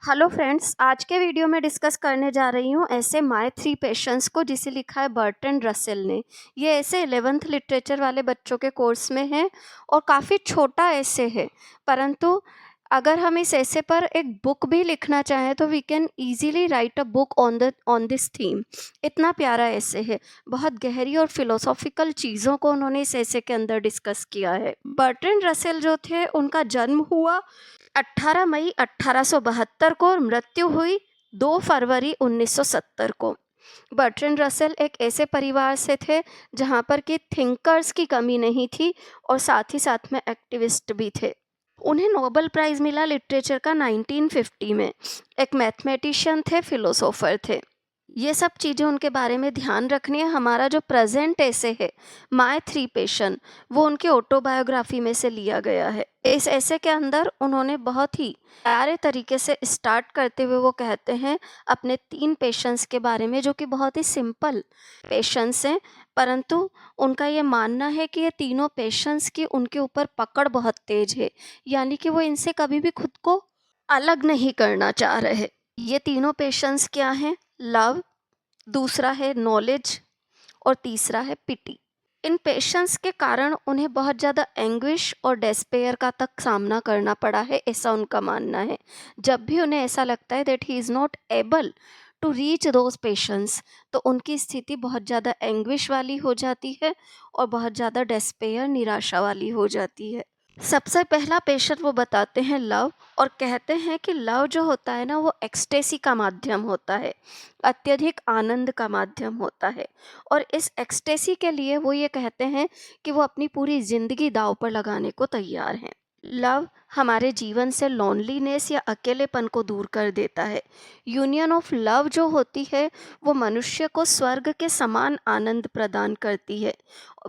Hello friends, आज के video में डिस्कस करने जा रही हूँ ऐसे माय थ्री पेशेंट्स को, जिसे लिखा है बर्ट्रैंड रसेल ने। ये ऐसे 11th लिटरेचर वाले बच्चों के कोर्स में है और काफ़ी छोटा ऐसे है, परंतु अगर हम इस ऐसे पर एक बुक भी लिखना चाहें तो we can easily write a book on this theme. इतना प्यारा ऐसे है, बहुत गहरी और फिलोसॉफिकल चीज़ों को उन्होंने इस ऐसे के अंदर डिस्कस किया है। बर्ट्रैंड रसेल जो थे, उनका जन्म हुआ 18 मई 1872 को और मृत्यु हुई 2 फरवरी 1970 को। बर्ट्रैंड रसेल एक ऐसे परिवार से थे जहाँ पर कि थिंकर्स की कमी नहीं थी और साथ ही साथ में एक्टिविस्ट भी थे। उन्हें नोबेल प्राइज़ मिला लिटरेचर का 1950 में। एक मैथमेटिशियन थे, फिलोसोफर थे। ये सब चीज़ें उनके बारे में ध्यान रखनी है। हमारा जो प्रेजेंट ऐसे है माय थ्री पेशेंट, वो उनके ऑटोबायोग्राफी में से लिया गया है। इस ऐसे के अंदर उन्होंने बहुत ही प्यारे तरीके से स्टार्ट करते हुए वो कहते हैं अपने 3 पेशेंट्स के बारे में, जो कि बहुत ही सिंपल पेशेंट्स हैं, परंतु उनका ये मानना है कि ये तीनों पेशेंट्स की उनके ऊपर पकड़ बहुत तेज है, यानी कि वो इनसे कभी भी खुद को अलग नहीं करना चाह रहे। ये तीनों पेशेंट्स क्या हैं? लव, दूसरा है नॉलेज और तीसरा है पिटी। इन पेशेंस के कारण उन्हें बहुत ज़्यादा एंग्विश और डेस्पेयर का तक सामना करना पड़ा है, ऐसा उनका मानना है। जब भी उन्हें ऐसा लगता है that he is not able to reach those patients, तो उनकी स्थिति बहुत ज़्यादा एंग्विश वाली हो जाती है और बहुत ज़्यादा डेस्पेयर, निराशा वाली हो जाती है। सबसे पहला पेशेंट वो बताते हैं लव, और कहते हैं कि लव जो होता है ना, वो एक्सटेसी का माध्यम होता है, अत्यधिक आनंद का माध्यम होता है। और इस एक्सटेसी के लिए वो ये कहते हैं कि वो अपनी पूरी ज़िंदगी दांव पर लगाने को तैयार हैं। लव हमारे जीवन से लोनलीनेस या अकेलेपन को दूर कर देता है। यूनियन ऑफ लव जो होती है, वो मनुष्य को स्वर्ग के समान आनंद प्रदान करती है।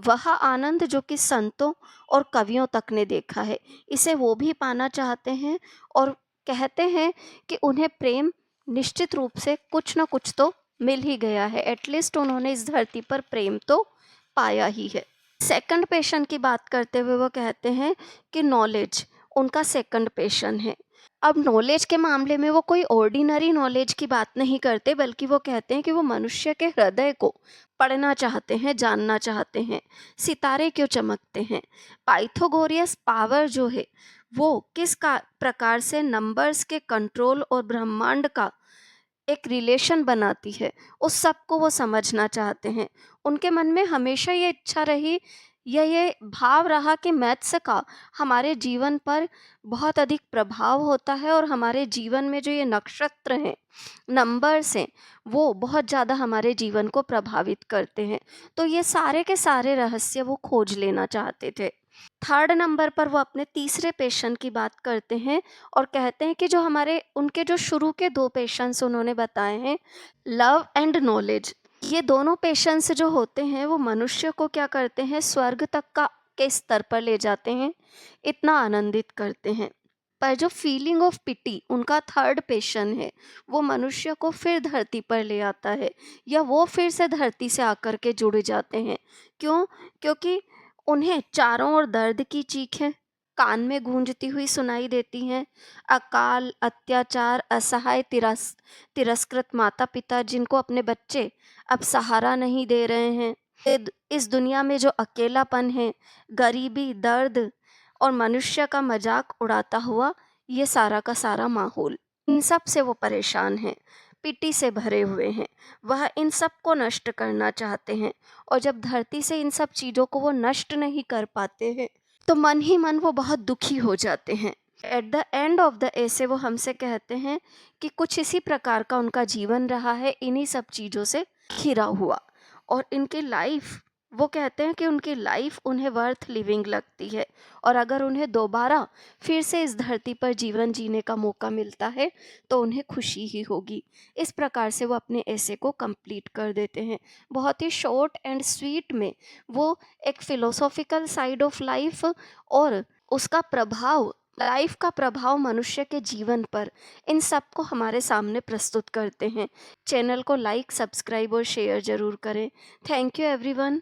वह आनंद जो कि संतों और कवियों तक ने देखा है, इसे वो भी पाना चाहते हैं और कहते हैं कि उन्हें प्रेम निश्चित रूप से कुछ न कुछ तो मिल ही गया है। एटलीस्ट उन्होंने इस धरती पर प्रेम तो पाया ही है। सेकंड पेशेंट की बात करते हुए वो कहते हैं कि नॉलेज उनका सेकंड पेशेंट है। अब नॉलेज के मामले में वो कोई ऑर्डिनरी नॉलेज की बात नहीं करते, बल्कि वो कहते हैं कि वो मनुष्य के हृदय को पढ़ना चाहते हैं, जानना चाहते हैं। सितारे क्यों चमकते हैं, पाइथागोरस पावर जो है वो किस का प्रकार से नंबर्स के कंट्रोल और ब्रह्मांड का एक रिलेशन बनाती है, उस सब को वो समझना चाहते हैं। उनके मन में हमेशा ये इच्छा रही या ये भाव रहा कि मैथ्स का हमारे जीवन पर बहुत अधिक प्रभाव होता है और हमारे जीवन में जो ये नक्षत्र हैं, नंबर्स हैं, वो बहुत ज़्यादा हमारे जीवन को प्रभावित करते हैं। तो ये सारे के सारे रहस्य वो खोज लेना चाहते थे। थर्ड नंबर पर वो अपने तीसरे पेशेंट की बात करते हैं और कहते हैं कि जो हमारे उनके जो शुरू के 2 पेशेंट्स उन्होंने बताए हैं, लव एंड नॉलेज, ये दोनों पेशेंट्स जो होते हैं वो मनुष्य को क्या करते हैं, स्वर्ग तक का के स्तर पर ले जाते हैं, इतना आनंदित करते हैं। पर जो फीलिंग ऑफ पिटी उनका थर्ड पेशेंट है, वो मनुष्य को फिर धरती पर ले आता है, या वो फिर से धरती से आकर के जुड़ जाते हैं। क्यों? क्योंकि उन्हें चारों ओर दर्द की चीखें कान में गूंजती हुई सुनाई देती हैं। अकाल, अत्याचार, असहाय, तिरस्कृत माता पिता जिनको अपने बच्चे अब सहारा नहीं दे रहे हैं, इस दुनिया में जो अकेलापन है, गरीबी, दर्द और मनुष्य का मजाक उड़ाता हुआ ये सारा का सारा माहौल, इन सब से वो परेशान हैं, पिटी से भरे हुए हैं। वह इन सब को नष्ट करना चाहते हैं, और जब धरती से इन सब चीज़ों को वो नष्ट नहीं कर पाते हैं, तो मन ही मन वो बहुत दुखी हो जाते हैं। At the end of the ऐसे वो हमसे कहते हैं कि कुछ इसी प्रकार का उनका जीवन रहा है, इन्हीं सब चीज़ों से घिरा हुआ, और इनकी लाइफ, वो कहते हैं कि उनकी लाइफ उन्हें वर्थ लिविंग लगती है, और अगर उन्हें दोबारा फिर से इस धरती पर जीवन जीने का मौका मिलता है तो उन्हें खुशी ही होगी। इस प्रकार से वो अपने ऐसे को कंप्लीट कर देते हैं। बहुत ही शॉर्ट एंड स्वीट में वो एक फिलोसॉफिकल साइड ऑफ लाइफ और उसका प्रभाव, लाइफ का प्रभाव मनुष्य के जीवन पर, इन सब को हमारे सामने प्रस्तुत करते हैं। चैनल को लाइक, सब्सक्राइब और शेयर ज़रूर करें। Thank you everyone.